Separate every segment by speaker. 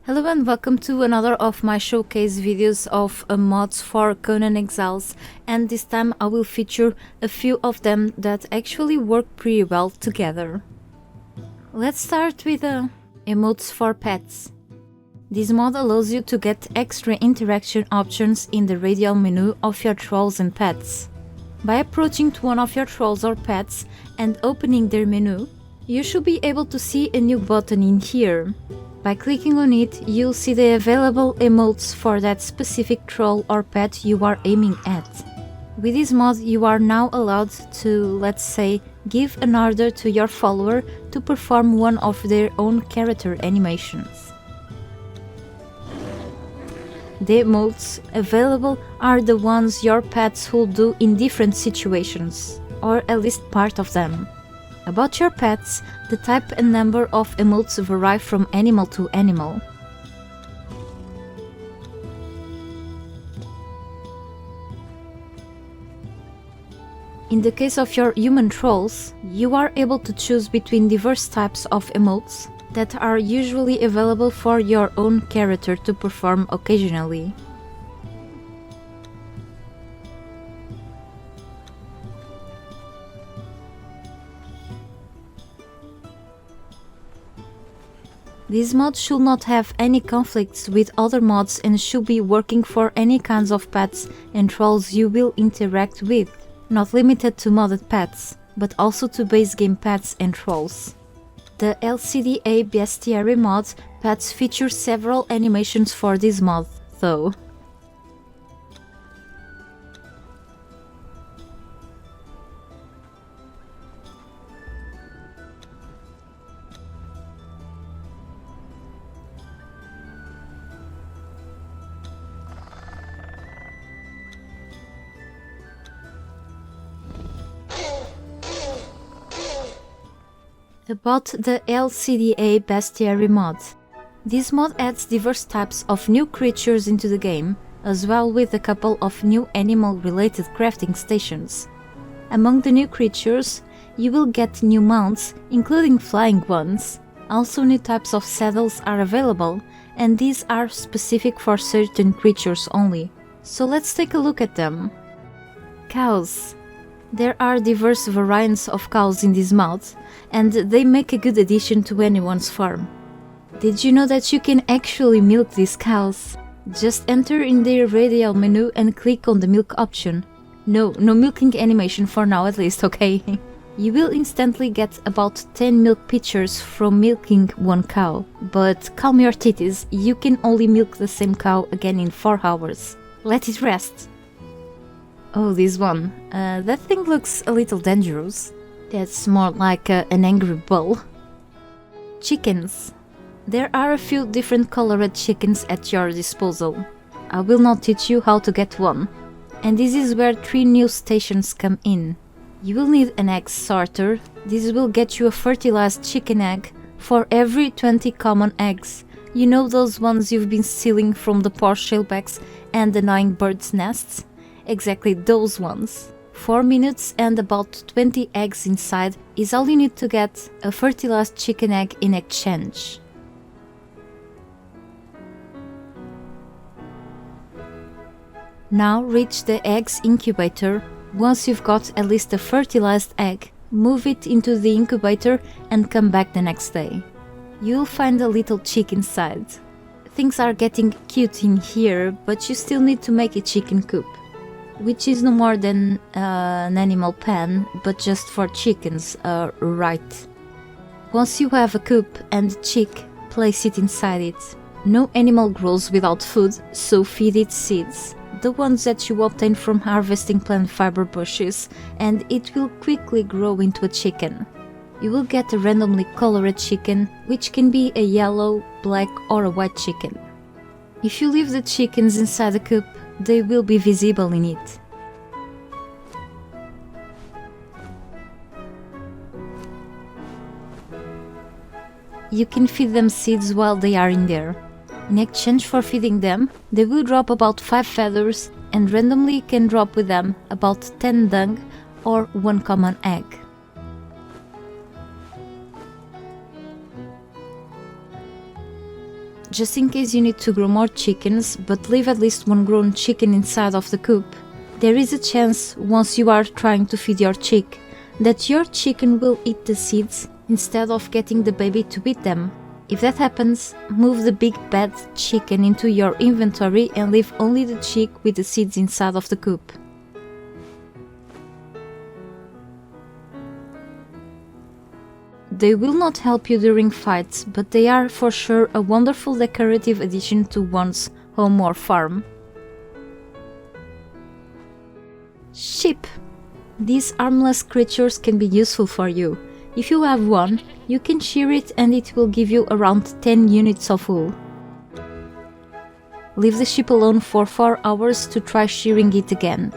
Speaker 1: Hello and welcome to another of my showcase videos of mods for Conan Exiles, and this time I will feature a few of them that actually work pretty well together. Let's start with Emotes for Pets. This mod allows you to get extra interaction options in the radial menu of your trolls and pets. By approaching to one of your trolls or pets and opening their menu, you should be able to see a new button in here. By clicking on it, you'll see the available emotes for that specific troll or pet you are aiming at. With this mod, you are now allowed to, let's say, give an order to your follower to perform one of their own character animations. The emotes available are the ones your pets will do in different situations, or at least part of them. About your pets, the type and number of emotes vary from animal to animal. In the case of your human trolls, you are able to choose between diverse types of emotes that are usually available for your own character to perform occasionally. This mod should not have any conflicts with other mods and should be working for any kinds of pets and trolls you will interact with, not limited to modded pets, but also to base game pets and trolls. The LCDA Bestiary mod pets feature several animations for this mod, though. About the LCDA Bestiary mod. This mod adds diverse types of new creatures into the game, as well with a couple of new animal-related crafting stations. Among the new creatures, you will get new mounts, including flying ones. Also, new types of saddles are available, and these are specific for certain creatures only. So let's take a look at them. Cows. There are diverse variants of cows in this mod, and they make a good addition to anyone's farm. Did you know that you can actually milk these cows? Just enter in their radial menu and click on the milk option. No milking animation for now at least, okay? You will instantly get about 10 milk pitchers from milking one cow, but calm your titties, you can only milk the same cow again in 4 hours. Let it rest. Oh, this one. That thing looks a little dangerous. That's more like an angry bull. Chickens. There are a few different colored chickens at your disposal. I will not teach you how to get one. And this is where 3 new stations come in. You will need an egg sorter. This will get you a fertilized chicken egg for every 20 common eggs. You know those ones you've been stealing from the poor shellbacks and annoying birds' nests? Exactly those ones. 4 minutes and about 20 eggs inside is all you need to get a fertilized chicken egg in exchange. Now reach the eggs incubator. Once you've got at least a fertilized egg, move it into the incubator and come back the next day. You'll find a little chick inside. Things are getting cute in here, but you still need to make a chicken coop, which is no more than an animal pen, but just for chickens, right. Once you have a coop and a chick, place it inside it. No animal grows without food, so feed it seeds, the ones that you obtain from harvesting plant fiber bushes, and it will quickly grow into a chicken. You will get a randomly colored chicken, which can be a yellow, black or a white chicken. If you leave the chickens inside the coop, they will be visible in it. You can feed them seeds while they are in there. In exchange for feeding them, they will drop about 5 feathers and randomly can drop with them about 10 dung or 1 common egg. just in case you need to grow more chickens, but leave at least one grown chicken inside of the coop, there is a chance, once you are trying to feed your chick, that your chicken will eat the seeds instead of getting the baby to eat them. If that happens, move the big bad chicken into your inventory and leave only the chick with the seeds inside of the coop. They will not help you during fights, but they are for sure a wonderful decorative addition to one's home or farm. Sheep. These armless creatures can be useful for you. If you have one, you can shear it and it will give you around 10 units of wool. Leave the sheep alone for 4 hours to try shearing it again.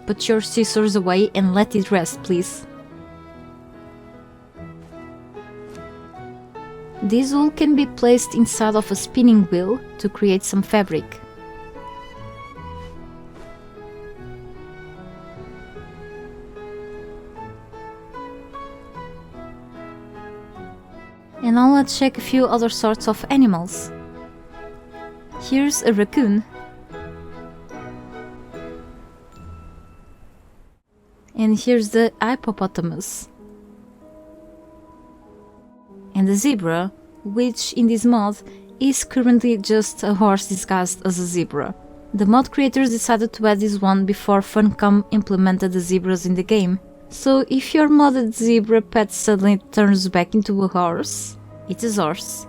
Speaker 1: Put your scissors away and let it rest, please. This wool can be placed inside of a spinning wheel to create some fabric. And now let's check a few other sorts of animals. Here's a raccoon. And here's the hippopotamus. And the zebra, which in this mod is currently just a horse disguised as a zebra. The mod creators decided to add this one before Funcom implemented the zebras in the game. So if your modded zebra pet suddenly turns back into a horse, it is horse.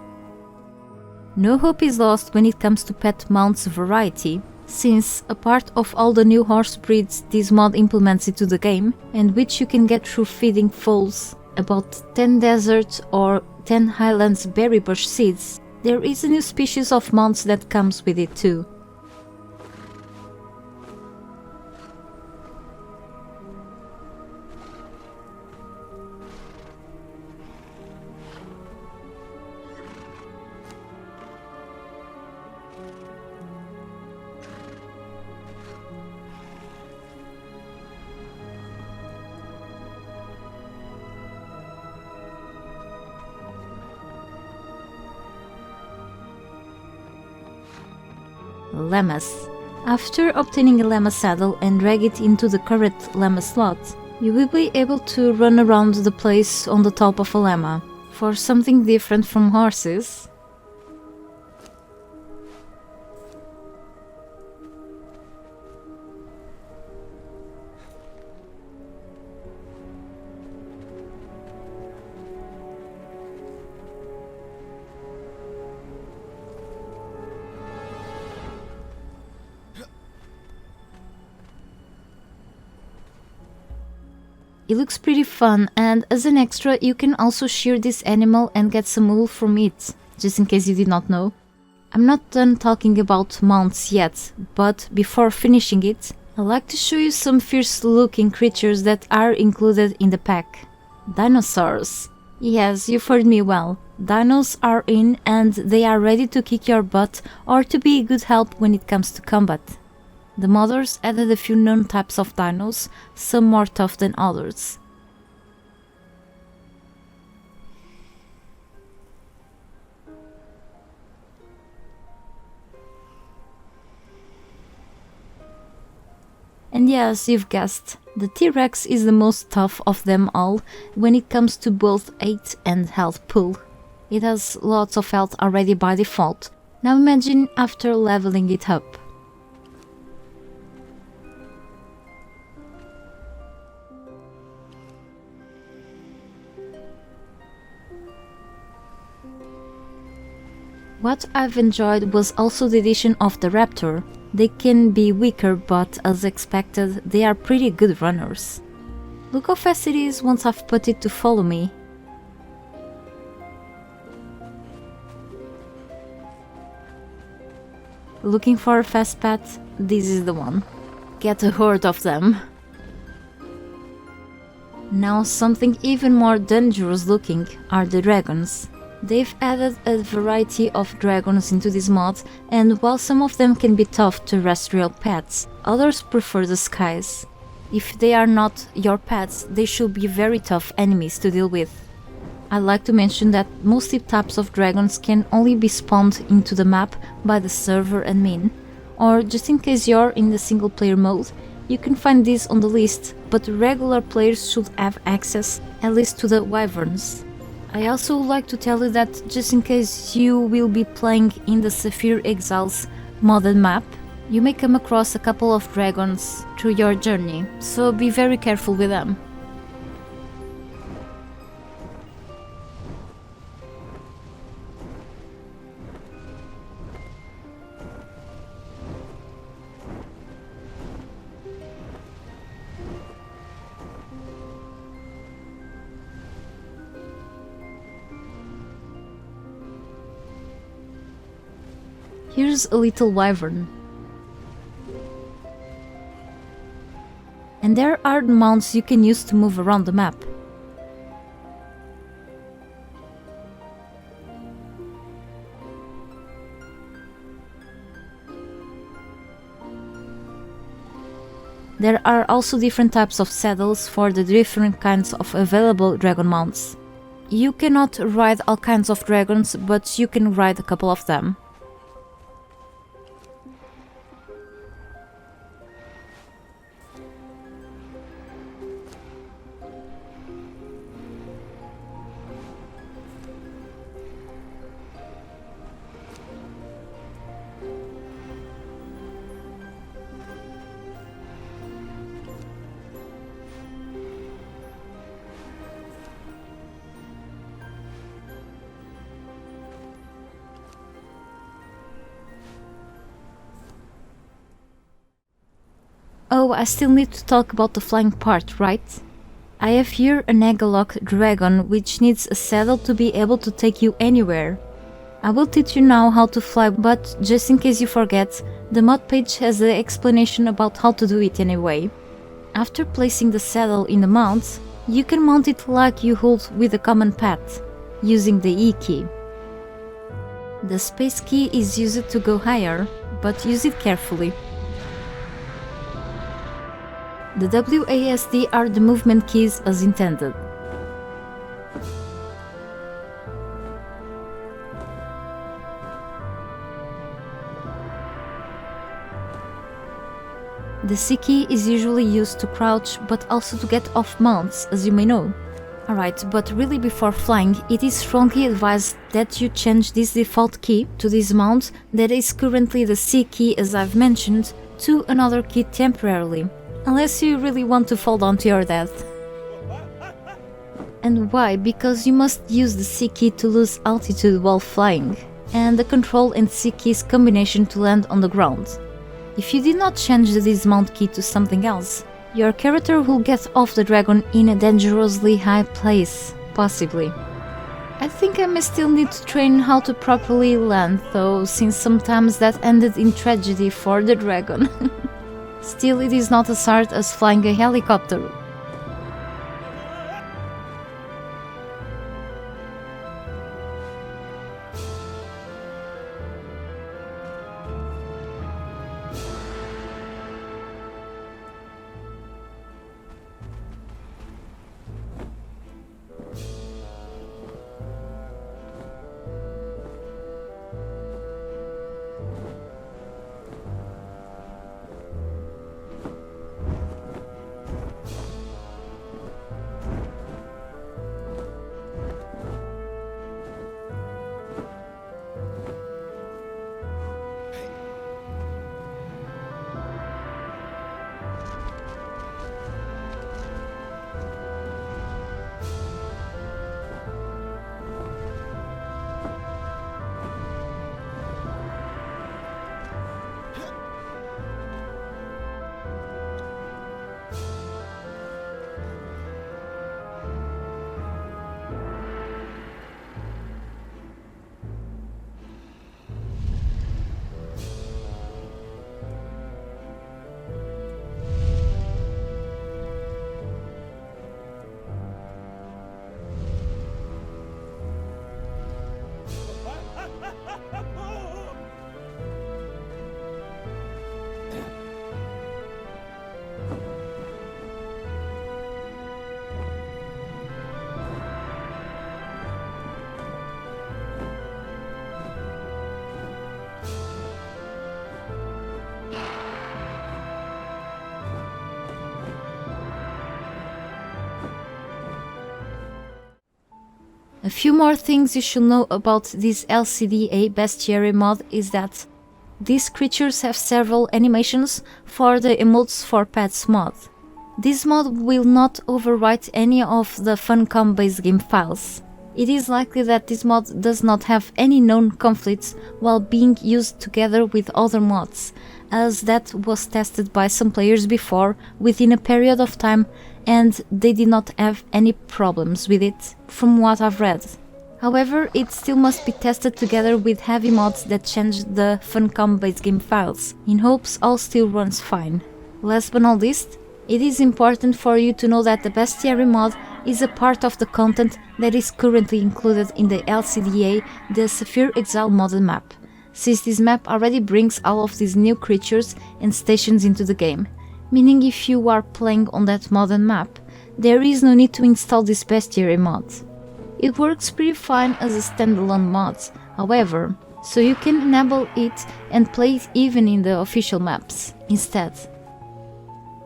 Speaker 1: No hope is lost when it comes to pet mounts variety, since a part of all the new horse breeds this mod implements into the game, and which you can get through feeding foals about 10 desert or 10 highlands berry bush seeds, there is a new species of mounts that comes with it too. Llamas. After obtaining a llama saddle and drag it into the current llama slot, you will be able to run around the place on the top of a llama. For something different from horses, it looks pretty fun, and as an extra you can also shear this animal and get some wool from it, just in case you did not know. I'm not done talking about mounts yet, but before finishing it, I'd like to show you some fierce looking creatures that are included in the pack. Dinosaurs. Yes, you've heard me well. Dinos are in and they are ready to kick your butt or to be good help when it comes to combat. The modders added a few known types of dinos, some more tough than others. And yes, you've guessed, the T-Rex is the most tough of them all when it comes to both 8 and health pool. It has lots of health already by default. Now imagine after leveling it up. What I've enjoyed was also the addition of the raptor. They can be weaker, but as expected, they are pretty good runners. Look how fast it is once I've put it to follow me. Looking for a fast pet? This is the one. Get a horde of them. Now something even more dangerous looking are the dragons. They've added a variety of dragons into this mod, and while some of them can be tough terrestrial pets, others prefer the skies. If they are not your pets, they should be very tough enemies to deal with. I like to mention that most types of dragons can only be spawned into the map by the server admin, or just in case you're in the single player mode, you can find these on the list, but regular players should have access at least to the wyverns. I also would like to tell you that just in case you will be playing in the Sapphire Exiles modded map, you may come across a couple of dragons through your journey, so be very careful with them. Here's a little wyvern. And there are the mounts you can use to move around the map. There are also different types of saddles for the different kinds of available dragon mounts. You cannot ride all kinds of dragons, but you can ride a couple of them. Oh, I still need to talk about the flying part, right? I have here an Auroch dragon which needs a saddle to be able to take you anywhere. I will teach you now how to fly, but just in case you forget, the mod page has the explanation about how to do it anyway. After placing the saddle in the mount, you can mount it like you hold with a common pet, using the E key. The space key is used to go higher, but use it carefully. The WASD are the movement keys as intended. The C key is usually used to crouch, but also to get off mounts, as you may know. Alright, but really before flying, it is strongly advised that you change this default key to this mount that is currently the C key as I've mentioned, to another key temporarily. Unless you really want to fall down to your death. And why? Because you must use the C key to lose altitude while flying, and the control and C keys combination to land on the ground. If you did not change the dismount key to something else, your character will get off the dragon in a dangerously high place, possibly. I think I may still need to train how to properly land though, since sometimes that ended in tragedy for the dragon. Still, it is not as hard as flying a helicopter. A few more things you should know about this LCDA Bestiary mod is that these creatures have several animations for the Emotes For Pets mod. This mod will not overwrite any of the Funcom base game files. It is likely that this mod does not have any known conflicts while being used together with other mods, as that was tested by some players before within a period of time and they did not have any problems with it, from what I've read. However, it still must be tested together with heavy mods that change the Funcom base game files, in hopes all still runs fine. Last but not least, it is important for you to know that the Bestiary mod is a part of the content that is currently included in the LCDA, the Sapphire Exile Map, since this map already brings all of these new creatures and stations into the game, meaning if you are playing on that modern map, there is no need to install this Bestiary mod. It works pretty fine as a standalone mod, however, so you can enable it and play it even in the official maps instead.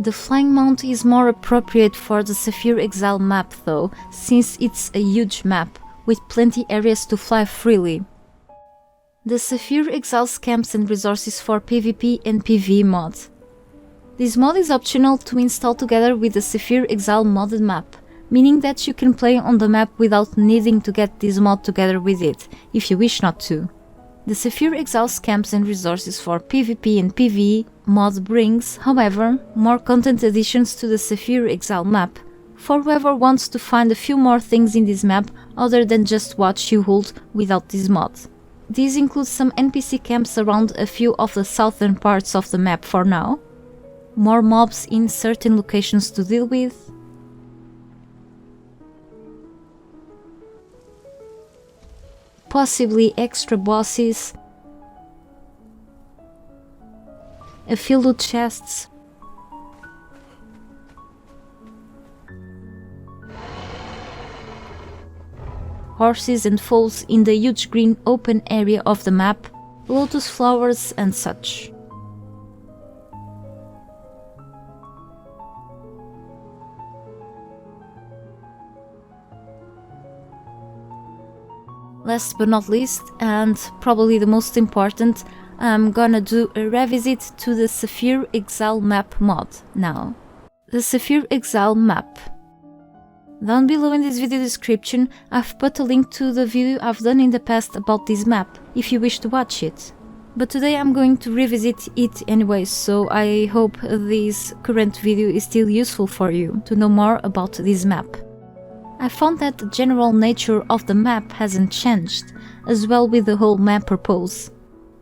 Speaker 1: The flying mount is more appropriate for the Sapphire Exile map though, since it's a huge map, with plenty areas to fly freely. The Sapphire Exiles camps and resources for PvP and PvE mod. This mod is optional to install together with the Sapphire Exile modded map, meaning that you can play on the map without needing to get this mod together with it, if you wish not to. The Sapphire Exiles camps and resources for PvP and PvE mod brings, however, more content additions to the Sapphire Exile map, for whoever wants to find a few more things in this map other than just what you hold without this mod. These include some NPC camps around a few of the southern parts of the map for now, more mobs in certain locations to deal with, possibly extra bosses, a few loot chests, horses and foals in the huge green open area of the map, lotus flowers and such. Last but not least, and probably the most important, I'm gonna do a revisit to the Sapphire Exile Map mod now. The Sapphire Exile Map. Down below in this video description, I've put a link to the video I've done in the past about this map, if you wish to watch it. But today I'm going to revisit it anyway, so I hope this current video is still useful for you to know more about this map. I found that the general nature of the map hasn't changed, as well with the whole map purpose.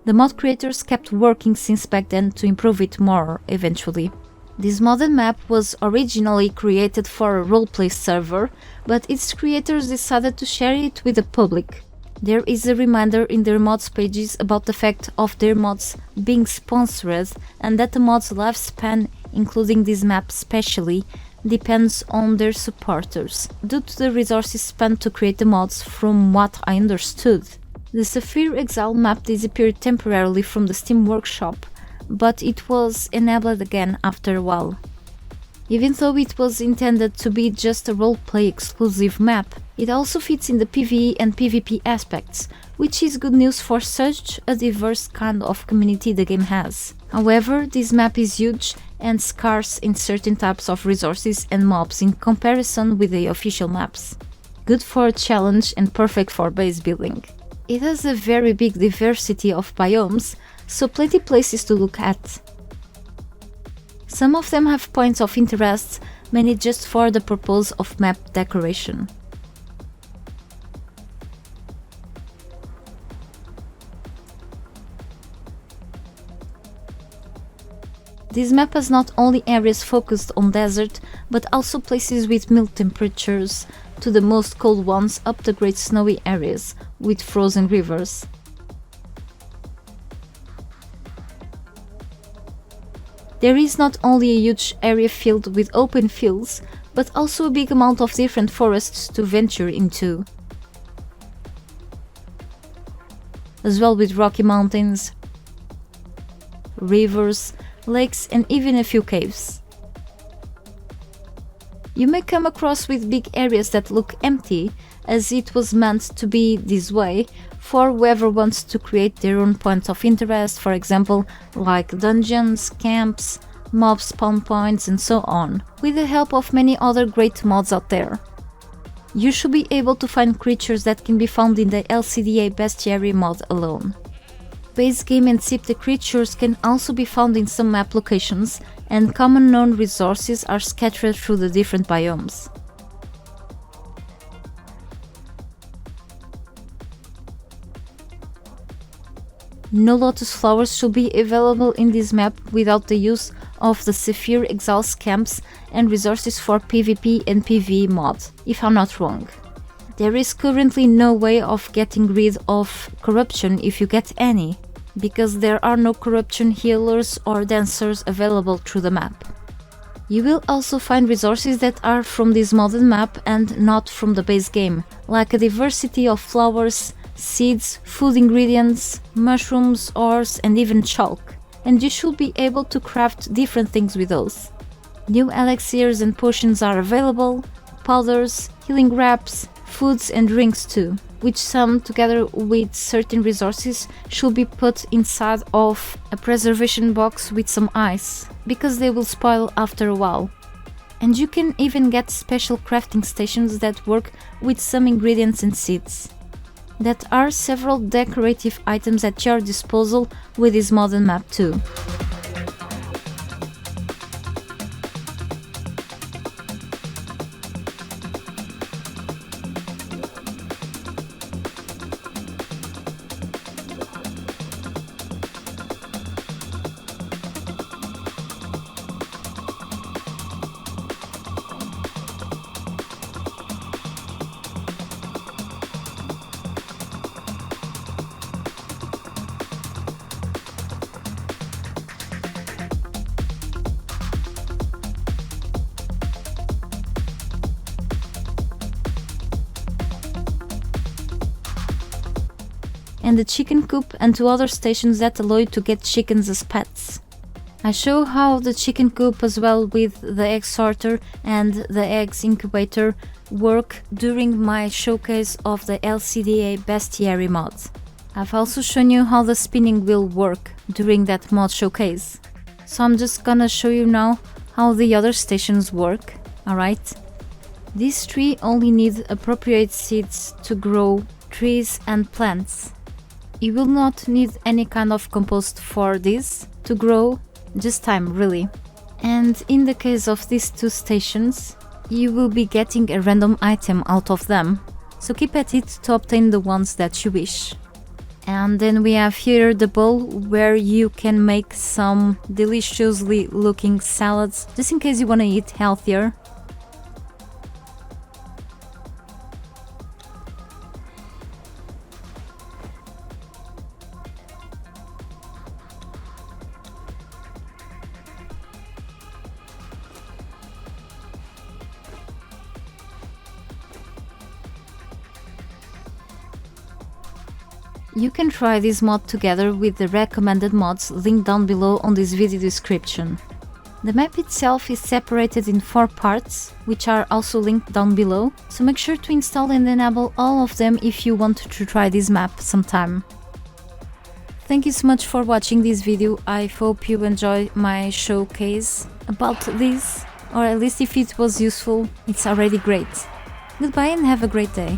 Speaker 1: The mod creators kept working since back then to improve it more, eventually. This modded map was originally created for a roleplay server, but its creators decided to share it with the public. There is a reminder in their mods pages about the fact of their mods being sponsored and that the mod's lifespan, including this map specially, depends on their supporters, due to the resources spent to create the mods from what I understood. The Sapphire Exile map disappeared temporarily from the Steam workshop, but it was enabled again after a while. Even though it was intended to be just a roleplay exclusive map, it also fits in the PvE and PvP aspects, which is good news for such a diverse kind of community the game has. However, this map is huge and scarce in certain types of resources and mobs in comparison with the official maps. Good for a challenge and perfect for base building. It has a very big diversity of biomes, so plenty places to look at. Some of them have points of interest, many just for the purpose of map decoration. This map has not only areas focused on desert, but also places with mild temperatures, to the most cold ones up the great snowy areas, with frozen rivers. There is not only a huge area filled with open fields, but also a big amount of different forests to venture into, as well with rocky mountains, rivers, lakes and even a few caves. You may come across with big areas that look empty, as it was meant to be this way for whoever wants to create their own point of interest, for example, like dungeons, camps, mob spawn points and so on, with the help of many other great mods out there. You should be able to find creatures that can be found in the LCDA Bestiary mod alone. Base game and SIP creatures can also be found in some map locations, and common known resources are scattered through the different biomes. No lotus flowers should be available in this map without the use of the Sapphire Exile camps and resources for PvP and PvE mod, if I'm not wrong. There is currently no way of getting rid of corruption if you get any, because there are no corruption healers or dancers available through the map. You will also find resources that are from this modded map and not from the base game, like a diversity of flowers, seeds, food ingredients, mushrooms, ores and even chalk, and you should be able to craft different things with those. New elixirs and potions are available, powders, healing wraps, foods and drinks too, which some, together with certain resources, should be put inside of a preservation box with some ice, because they will spoil after a while. And you can even get special crafting stations that work with some ingredients and seeds. There are several decorative items at your disposal with this modern map too. And the chicken coop and 2 other stations that allow you to get chickens as pets. I show how the chicken coop as well with the egg sorter and the eggs incubator work during my showcase of the LCDA Bestiary mod. I've also shown you how the spinning wheel work during that mod showcase. So I'm just gonna show you now how the other stations work, alright? These 3 only need appropriate seeds to grow trees and plants. You will not need any kind of compost for this to grow, just time really. And in the case of these 2 stations, you will be getting a random item out of them, so keep at it to obtain the ones that you wish. And then we have here the bowl where you can make some deliciously looking salads, just in case you want to eat healthier. You can try this mod together with the recommended mods linked down below on this video description. The map itself is separated in 4 parts, which are also linked down below, so make sure to install and enable all of them if you want to try this map sometime. Thank you so much for watching this video. I hope you enjoy my showcase about this, or at least if it was useful, it's already great. Goodbye and have a great day.